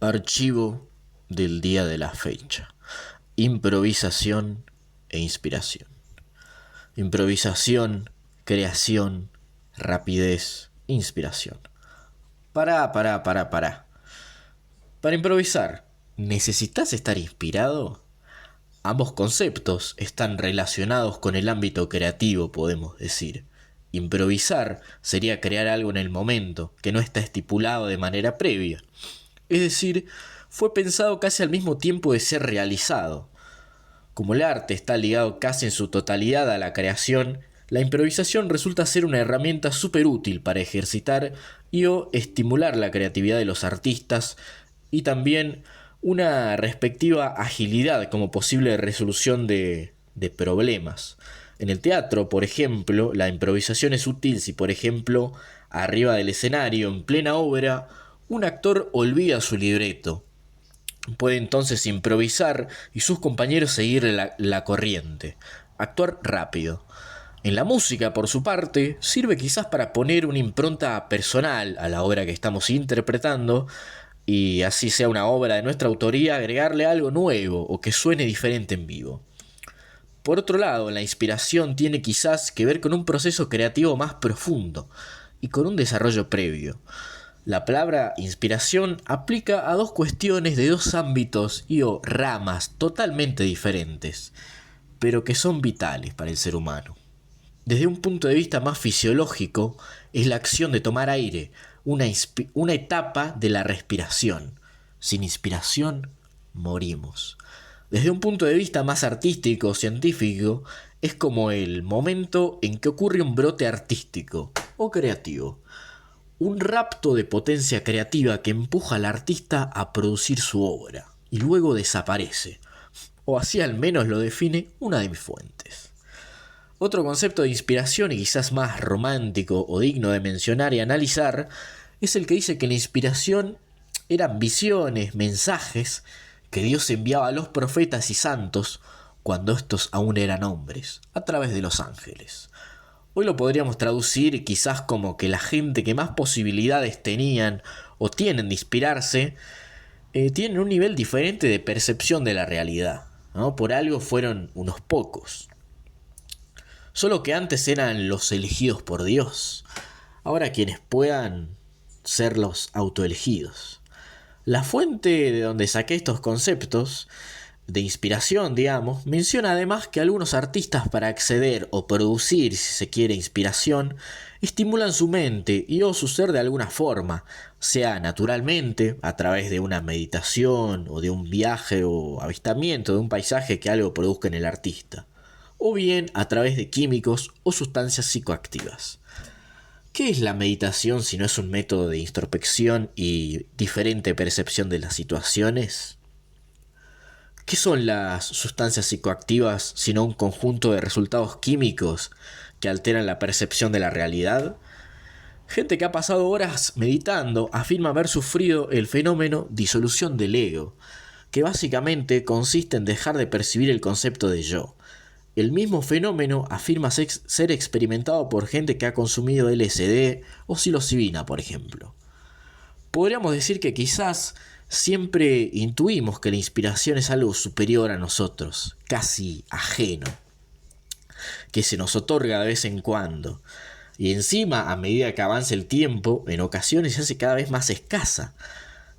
Archivo del día de la fecha. Improvisación e inspiración. Improvisación, creación, rapidez, inspiración. Pará. Para improvisar, ¿necesitas estar inspirado? Ambos conceptos están relacionados con el ámbito creativo, podemos decir. Improvisar sería crear algo en el momento, que no está estipulado de manera previa. Es decir, fue pensado casi al mismo tiempo de ser realizado. Como el arte está ligado casi en su totalidad a la creación, la improvisación resulta ser una herramienta súper útil para ejercitar y o estimular la creatividad de los artistas y también una respectiva agilidad como posible resolución de problemas. En el teatro, por ejemplo, la improvisación es útil si, por ejemplo, arriba del escenario, en plena obra, un actor olvida su libreto. Puede entonces improvisar y sus compañeros seguir la corriente. Actuar rápido. En la música, por su parte, sirve quizás para poner una impronta personal a la obra que estamos interpretando y así sea una obra de nuestra autoría, agregarle algo nuevo o que suene diferente en vivo. Por otro lado, la inspiración tiene quizás que ver con un proceso creativo más profundo y con un desarrollo previo. La palabra inspiración aplica a dos cuestiones de dos ámbitos y o ramas totalmente diferentes, pero que son vitales para el ser humano. Desde un punto de vista más fisiológico, es la acción de tomar aire, una etapa de la respiración. Sin inspiración, morimos. Desde un punto de vista más artístico o científico, es como el momento en que ocurre un brote artístico o creativo. Un rapto de potencia creativa que empuja al artista a producir su obra y luego desaparece. O así al menos lo define una de mis fuentes. Otro concepto de inspiración y quizás más romántico o digno de mencionar y analizar es el que dice que la inspiración eran visiones, mensajes que Dios enviaba a los profetas y santos cuando estos aún eran hombres, a través de los ángeles. Hoy lo podríamos traducir quizás como que la gente que más posibilidades tenían o tienen de inspirarse, tienen un nivel diferente de percepción de la realidad, ¿no? Por algo fueron unos pocos. Solo que antes eran los elegidos por Dios. Ahora quienes puedan ser los autoelegidos. La fuente de donde saqué estos conceptos de inspiración, digamos, menciona además que algunos artistas para acceder o producir, si se quiere, inspiración, estimulan su mente y o su ser de alguna forma, sea naturalmente, a través de una meditación o de un viaje o avistamiento de un paisaje que algo produzca en el artista, o bien a través de químicos o sustancias psicoactivas. ¿Qué es la meditación si no es un método de introspección y diferente percepción de las situaciones? ¿Qué son las sustancias psicoactivas sino un conjunto de resultados químicos que alteran la percepción de la realidad? Gente que ha pasado horas meditando afirma haber sufrido el fenómeno disolución del ego, que básicamente consiste en dejar de percibir el concepto de yo. El mismo fenómeno afirma ser experimentado por gente que ha consumido LSD o psilocibina, por ejemplo. Podríamos decir que quizás siempre intuimos que la inspiración es algo superior a nosotros, casi ajeno, que se nos otorga de vez en cuando. Y encima, a medida que avanza el tiempo, en ocasiones se hace cada vez más escasa.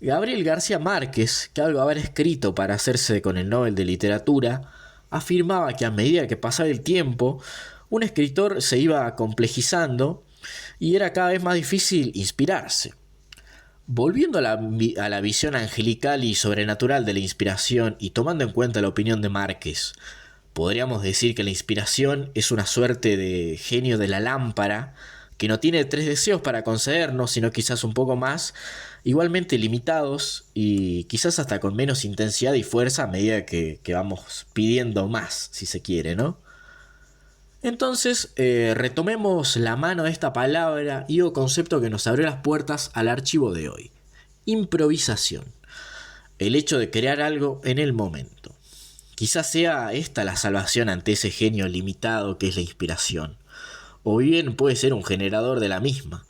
Gabriel García Márquez, que algo habrá escrito para hacerse con el Nobel de Literatura, afirmaba que a medida que pasaba el tiempo, un escritor se iba complejizando y era cada vez más difícil inspirarse. Volviendo a la visión angelical y sobrenatural de la inspiración y tomando en cuenta la opinión de Márquez, podríamos decir que la inspiración es una suerte de genio de la lámpara que no tiene 3 deseos para concedernos, sino quizás un poco más, igualmente limitados y quizás hasta con menos intensidad y fuerza a medida que vamos pidiendo más, si se quiere, ¿no? Entonces, retomemos la mano de esta palabra y o concepto que nos abrió las puertas al archivo de hoy. Improvisación. El hecho de crear algo en el momento. Quizás sea esta la salvación ante ese genio limitado que es la inspiración. O bien puede ser un generador de la misma.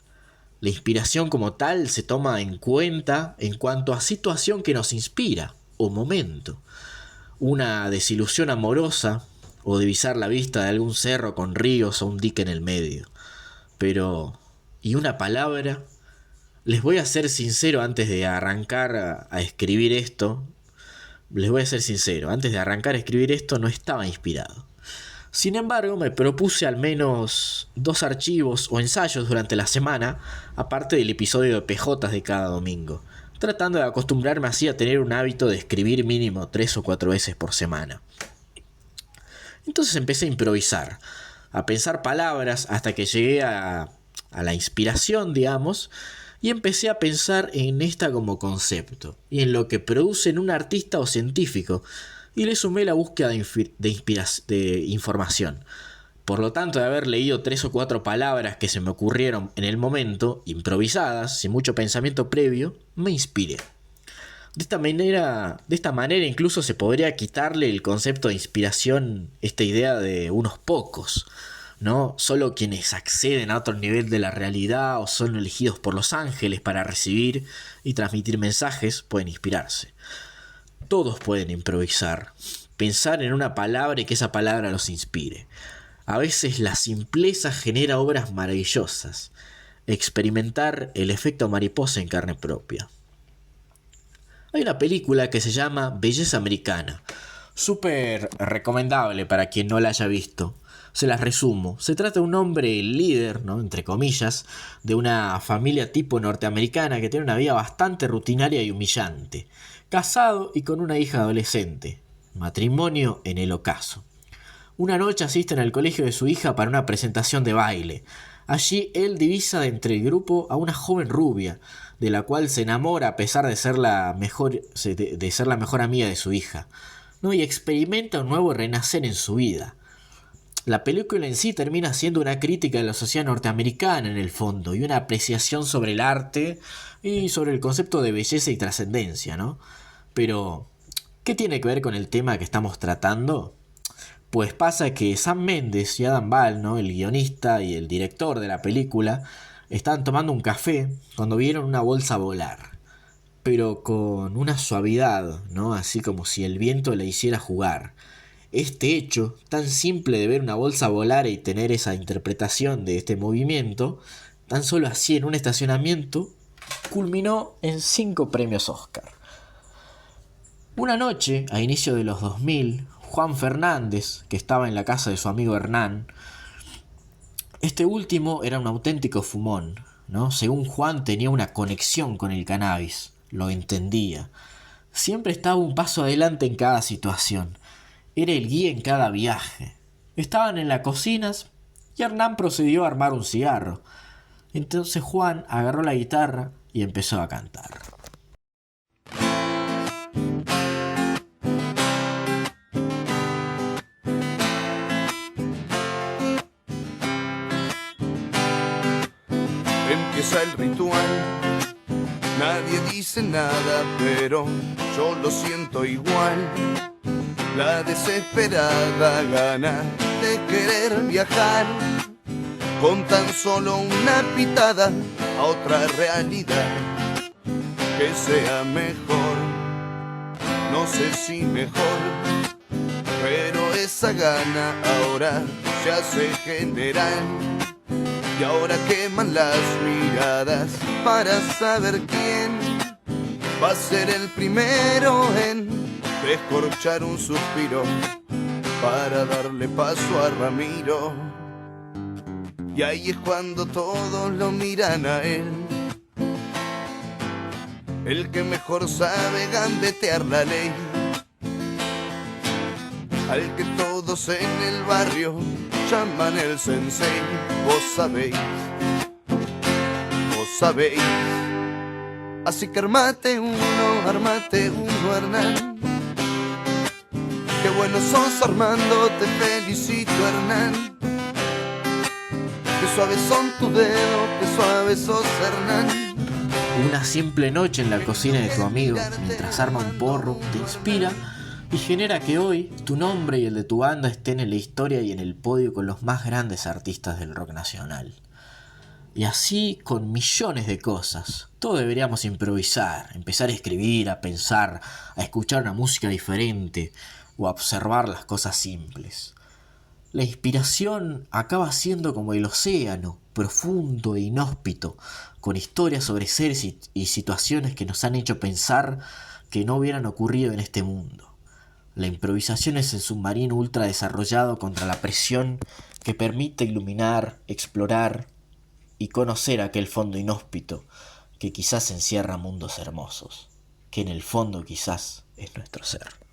La inspiración como tal se toma en cuenta en cuanto a situación que nos inspira o momento. Una desilusión amorosa o divisar la vista de algún cerro con ríos o un dique en el medio. Pero, ¿y una palabra? Les voy a ser sincero antes de arrancar a escribir esto. Les voy a ser sincero, antes de arrancar a escribir esto no estaba inspirado. Sin embargo, me propuse al menos 2 archivos o ensayos durante la semana, aparte del episodio de PJs de cada domingo, tratando de acostumbrarme así a tener un hábito de escribir mínimo 3 o 4 veces por semana. Entonces empecé a improvisar, a pensar palabras hasta que llegué a la inspiración, digamos, y empecé a pensar en esta como concepto y en lo que produce en un artista o científico, y le sumé la búsqueda de información. Por lo tanto, de haber leído 3 o 4 palabras que se me ocurrieron en el momento, improvisadas, sin mucho pensamiento previo, me inspiré. De esta manera incluso se podría quitarle el concepto de inspiración, esta idea de unos pocos, ¿no? Solo quienes acceden a otro nivel de la realidad o son elegidos por los ángeles para recibir y transmitir mensajes pueden inspirarse. Todos pueden improvisar, pensar en una palabra y que esa palabra los inspire. A veces la simpleza genera obras maravillosas. Experimentar el efecto mariposa en carne propia. Hay una película que se llama Belleza Americana. Súper recomendable para quien no la haya visto. Se las resumo. Se trata de un hombre líder, ¿no?, entre comillas, de una familia tipo norteamericana que tiene una vida bastante rutinaria y humillante. Casado y con una hija adolescente. Matrimonio en el ocaso. Una noche asisten al colegio de su hija para una presentación de baile. Allí él divisa de entre el grupo a una joven rubia, de la cual se enamora a pesar de ser la mejor amiga de su hija, ¿no? Y experimenta un nuevo renacer en su vida. La película en sí termina siendo una crítica de la sociedad norteamericana en el fondo y una apreciación sobre el arte y sobre el concepto de belleza y trascendencia, ¿no? Pero, ¿qué tiene que ver con el tema que estamos tratando? Pues pasa que Sam Mendes y Adam Ball, ¿no?, el guionista y el director de la película, estaban tomando un café cuando vieron una bolsa volar, pero con una suavidad, ¿no?, así como si el viento la hiciera jugar. Este hecho, tan simple de ver una bolsa volar y tener esa interpretación de este movimiento, tan solo así en un estacionamiento, culminó en 5 premios Oscar. Una noche, a inicio de los 2000, Juan Fernández, que estaba en la casa de su amigo Hernán, este último era un auténtico fumón, ¿no? Según Juan, tenía una conexión con el cannabis, lo entendía. Siempre estaba un paso adelante en cada situación. Era el guía en cada viaje. Estaban en las cocinas y Hernán procedió a armar un cigarro. Entonces Juan agarró la guitarra y empezó a cantar. Empieza el ritual, nadie dice nada, pero yo lo siento igual. La desesperada gana de querer viajar, con tan solo una pitada a otra realidad que sea mejor, no sé si mejor, pero esa gana ahora se hace general. Y ahora queman las miradas para saber quién va a ser el primero en descorchar un suspiro para darle paso a Ramiro. Y ahí es cuando todos lo miran a él, el que mejor sabe gambetear la ley, al que todos en el barrio llaman el sensei. Vos sabéis. Así que armate uno, Hernán. Qué bueno sos, Armando, te felicito, Hernán. Qué suaves son tus dedos, qué suave sos, Hernán. Una simple noche en la cocina de tu amigo, mientras arma un porro, te inspira y genera que hoy tu nombre y el de tu banda estén en la historia y en el podio con los más grandes artistas del rock nacional. Y así con millones de cosas. Todos deberíamos improvisar, empezar a escribir, a pensar, a escuchar una música diferente o a observar las cosas simples. La inspiración acaba siendo como el océano, profundo e inhóspito, con historias sobre seres y situaciones que nos han hecho pensar que no hubieran ocurrido en este mundo. La improvisación es el submarino ultra desarrollado contra la presión que permite iluminar, explorar y conocer aquel fondo inhóspito que quizás encierra mundos hermosos, que en el fondo quizás es nuestro ser.